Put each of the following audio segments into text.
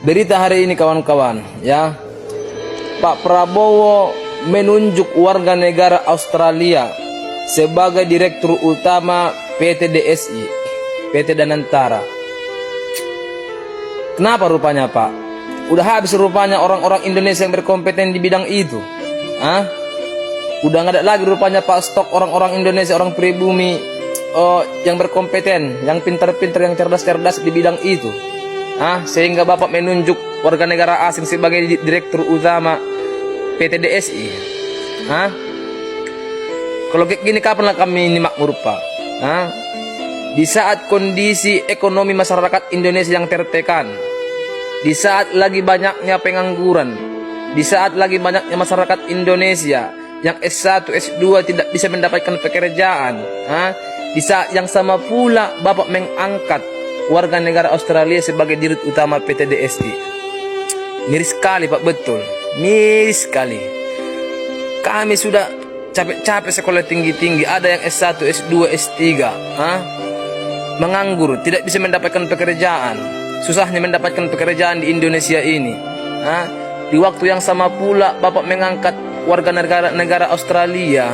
Berita hari ini kawan-kawan, ya. Pak Prabowo menunjuk warga negara Australia sebagai Direktur Utama PT DSI, PT Danantara. Kenapa rupanya, Pak? Udah habis rupanya orang-orang Indonesia yang berkompeten di bidang itu. Udah nggak ada lagi rupanya, Pak, stok orang-orang Indonesia, orang pribumi yang berkompeten, yang pintar-pintar, yang cerdas-cerdas di bidang itu. Sehingga Bapak menunjuk warga negara asing sebagai Direktur Utama PT DSI. Kalau kayak gini kapan lah kami ini makmur, Pak? Di saat kondisi ekonomi masyarakat Indonesia yang tertekan, di saat lagi banyaknya pengangguran, di saat lagi banyaknya masyarakat Indonesia yang S1, S2 tidak bisa mendapatkan pekerjaan, di saat yang sama pula Bapak mengangkat warga negara Australia sebagai Direktur Utama PT DSI. Miris sekali, Pak, betul. Miris sekali. Kami sudah capek-capek sekolah tinggi-tinggi, ada yang S1, S2, S3, menganggur, tidak bisa mendapatkan pekerjaan. Susahnya mendapatkan pekerjaan di Indonesia ini. Di waktu yang sama pula Bapak mengangkat warga negara Australia,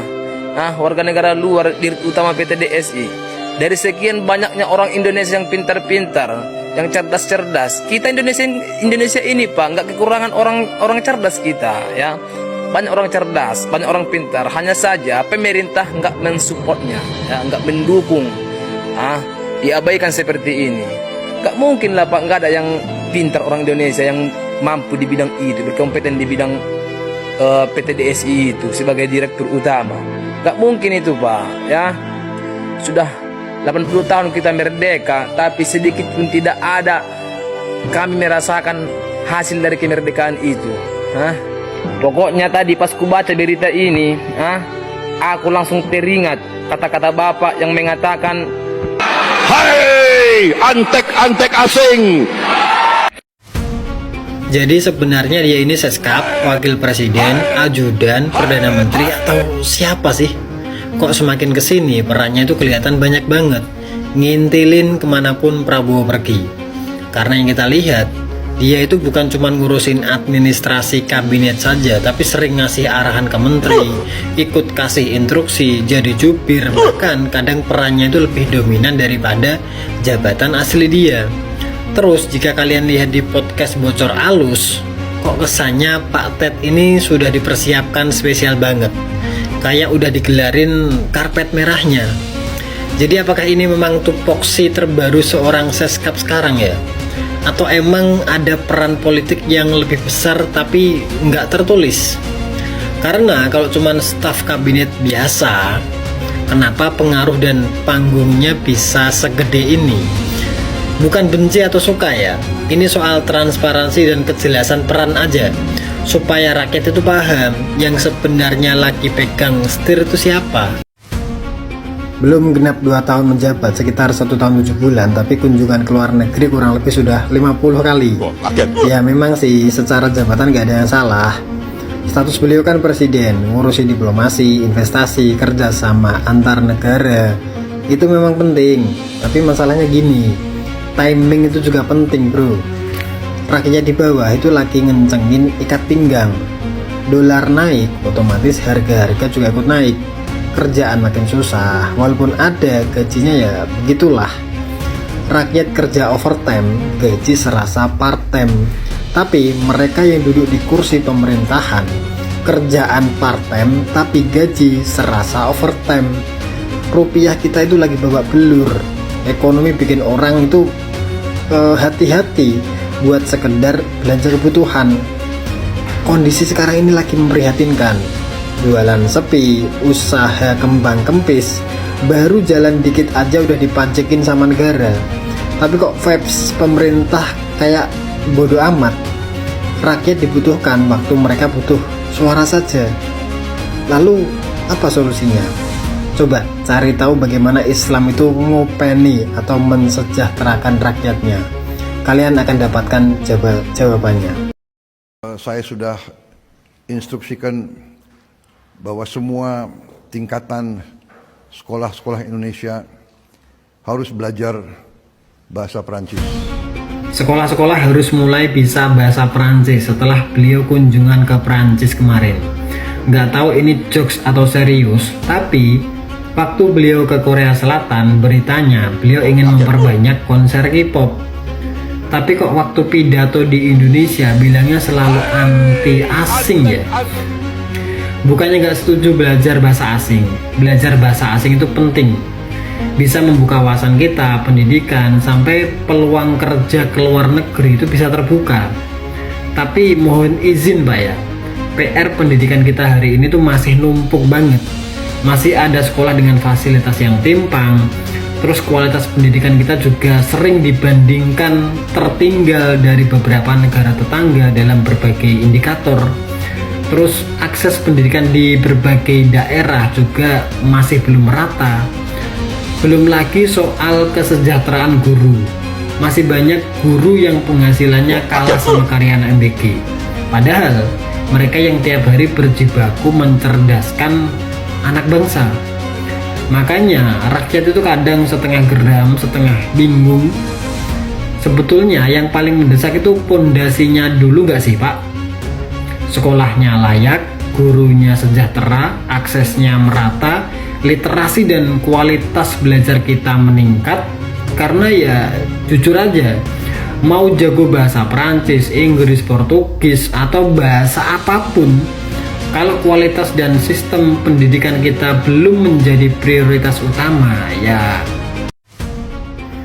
warga negara luar Direktur Utama PT DSI. Dari sekian banyaknya orang Indonesia yang pintar-pintar, yang cerdas-cerdas, kita Indonesia ini, Pak, nggak kekurangan orang cerdas kita, ya. Banyak orang cerdas, banyak orang pintar. Hanya saja pemerintah nggak mensupportnya, ya, nggak mendukung. Diabaikan seperti ini. Nggak mungkin lah, Pak, nggak ada yang pintar orang Indonesia yang mampu di bidang itu, berkompeten di bidang PT DSI itu sebagai Direktur Utama. Nggak mungkin itu, Pak, ya. Sudah 80 tahun kita merdeka, tapi sedikit pun tidak ada kami merasakan hasil dari kemerdekaan itu. Pokoknya tadi pas ku baca berita ini, aku langsung teringat kata-kata Bapak yang mengatakan, "Hai, antek-antek asing!" Jadi sebenarnya dia ini seskap, wakil presiden, ajudan, perdana menteri, atau siapa sih? Kok semakin kesini perannya itu kelihatan banyak banget, ngintilin kemanapun Prabowo pergi. Karena yang kita lihat, dia itu bukan cuma ngurusin administrasi kabinet saja, tapi sering ngasih arahan ke menteri, ikut kasih instruksi, jadi jubir, bahkan kadang perannya itu lebih dominan daripada jabatan asli dia. Terus jika kalian lihat di podcast Bocor Alus, kok kesannya Pak Ted ini sudah dipersiapkan spesial banget, kayak udah digelarin karpet merahnya. Jadi apakah ini memang tupoksi terbaru seorang seskap sekarang ya? Atau emang ada peran politik yang lebih besar tapi nggak tertulis? Karena kalau cuman staf kabinet biasa, kenapa pengaruh dan panggungnya bisa segede ini? Bukan benci atau suka ya, ini soal transparansi dan kejelasan peran aja, supaya rakyat itu paham yang sebenarnya lagi pegang setir itu siapa. Belum genap 2 tahun menjabat, sekitar 1 tahun 7 bulan, tapi kunjungan ke luar negeri kurang lebih sudah 50 kali. Ya memang sih, secara jabatan gak ada yang salah. Status beliau kan presiden, ngurusin diplomasi, investasi, kerjasama antar negara, itu memang penting. Tapi masalahnya gini, timing itu juga penting, bro. Rakyat di bawah itu lagi ngencengin ikat pinggang. Dolar naik, otomatis harga-harga juga ikut naik. Kerjaan makin susah, walaupun ada gajinya ya begitulah. Rakyat kerja overtime, gaji serasa part-time. Tapi mereka yang duduk di kursi pemerintahan, kerjaan part-time tapi gaji serasa overtime. Rupiah kita itu lagi babak belur. Ekonomi bikin orang itu hati-hati buat sekedar belanja kebutuhan. Kondisi sekarang ini lagi memprihatinkan. Jualan sepi, usaha kembang kempis, baru jalan dikit aja udah dipancekin sama negara. Tapi kok vibes pemerintah kayak bodoh amat. Rakyat dibutuhkan waktu mereka butuh suara saja. Lalu apa solusinya? Coba cari tahu bagaimana Islam itu ngopeni atau mensejahterakan rakyatnya. Kalian akan dapatkan jawabannya. Saya sudah instruksikan bahwa semua tingkatan sekolah-sekolah Indonesia harus belajar bahasa Perancis. sekolah-sekolah harus mulai bisa bahasa Perancis setelah beliau kunjungan ke Perancis kemarin. Nggak tahu ini jokes atau serius, tapi waktu beliau ke Korea Selatan, beritanya beliau ingin memperbanyak konser K-pop. Tapi kok waktu pidato di Indonesia bilangnya selalu anti asing ya. Bukannya nggak setuju belajar bahasa asing. Belajar bahasa asing itu penting, bisa membuka wawasan kita, pendidikan, sampai peluang kerja ke luar negeri itu bisa terbuka. Tapi mohon izin Pak ya, PR pendidikan kita hari ini tuh masih numpuk banget. Masih ada sekolah dengan fasilitas yang timpang. Terus kualitas pendidikan kita juga sering dibandingkan tertinggal dari beberapa negara tetangga dalam berbagai indikator. Terus akses pendidikan di berbagai daerah juga masih belum merata. Belum lagi soal kesejahteraan guru. Masih banyak guru yang penghasilannya kalah sama karyawan MBG. Padahal mereka yang tiap hari berjibaku mencerdaskan anak bangsa. Makanya rakyat itu kadang setengah geram, setengah bingung. Sebetulnya yang paling mendesak itu pondasinya dulu nggak sih Pak? Sekolahnya layak, gurunya sejahtera, aksesnya merata, literasi dan kualitas belajar kita meningkat. Karena ya jujur aja, mau jago bahasa Perancis, Inggris, Portugis, atau bahasa apapun, kalau kualitas dan sistem pendidikan kita belum menjadi prioritas utama, ya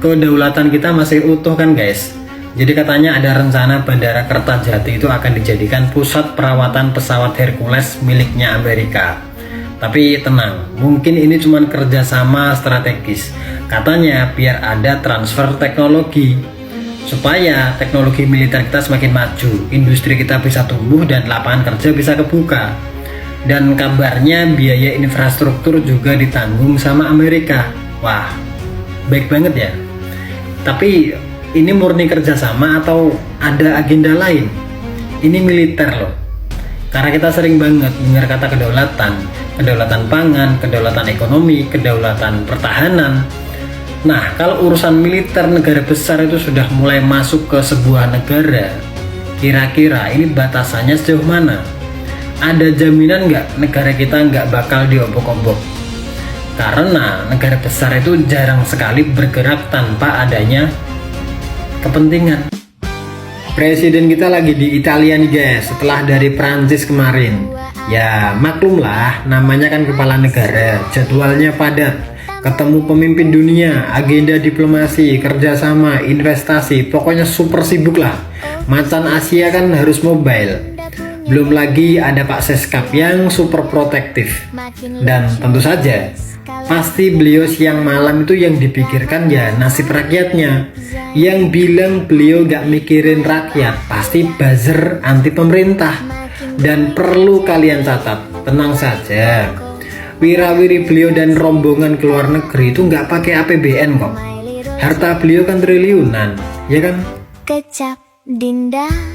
kedaulatan kita masih utuh kan guys. Jadi katanya ada rencana Bandara Kertajati itu akan dijadikan pusat perawatan pesawat Hercules miliknya Amerika. Tapi tenang, mungkin ini cuma kerjasama strategis. Katanya biar ada transfer teknologi, supaya teknologi militer kita semakin maju, industri kita bisa tumbuh dan lapangan kerja bisa kebuka. Dan kabarnya biaya infrastruktur juga ditanggung sama Amerika. Wah, baik banget ya. Tapi ini murni kerjasama atau ada agenda lain? Ini militer loh. Karena kita sering banget dengar kata kedaulatan, kedaulatan pangan, kedaulatan ekonomi, kedaulatan pertahanan. Nah, kalau urusan militer negara besar itu sudah mulai masuk ke sebuah negara, kira-kira ini batasannya sejauh mana? Ada jaminan nggak negara kita nggak bakal diobok-obok? Karena negara besar itu jarang sekali bergerak tanpa adanya kepentingan. Presiden kita lagi di Italia nih guys, setelah dari Prancis kemarin. Ya maklumlah, namanya kan kepala negara, jadwalnya padat. Ketemu pemimpin dunia, agenda diplomasi, kerjasama, investasi, pokoknya super sibuk lah. Macan Asia kan harus mobile. Belum lagi ada Pak Seskap yang super protektif. Dan tentu saja, pasti beliau siang malam itu yang dipikirkan ya nasib rakyatnya. Yang bilang beliau gak mikirin rakyat, pasti buzzer anti pemerintah. Dan perlu kalian catat, tenang saja, wirawiri beliau dan rombongan ke luar negeri itu nggak pakai APBN kok. Harta beliau kan triliunan, ya kan? Kecap Dinda.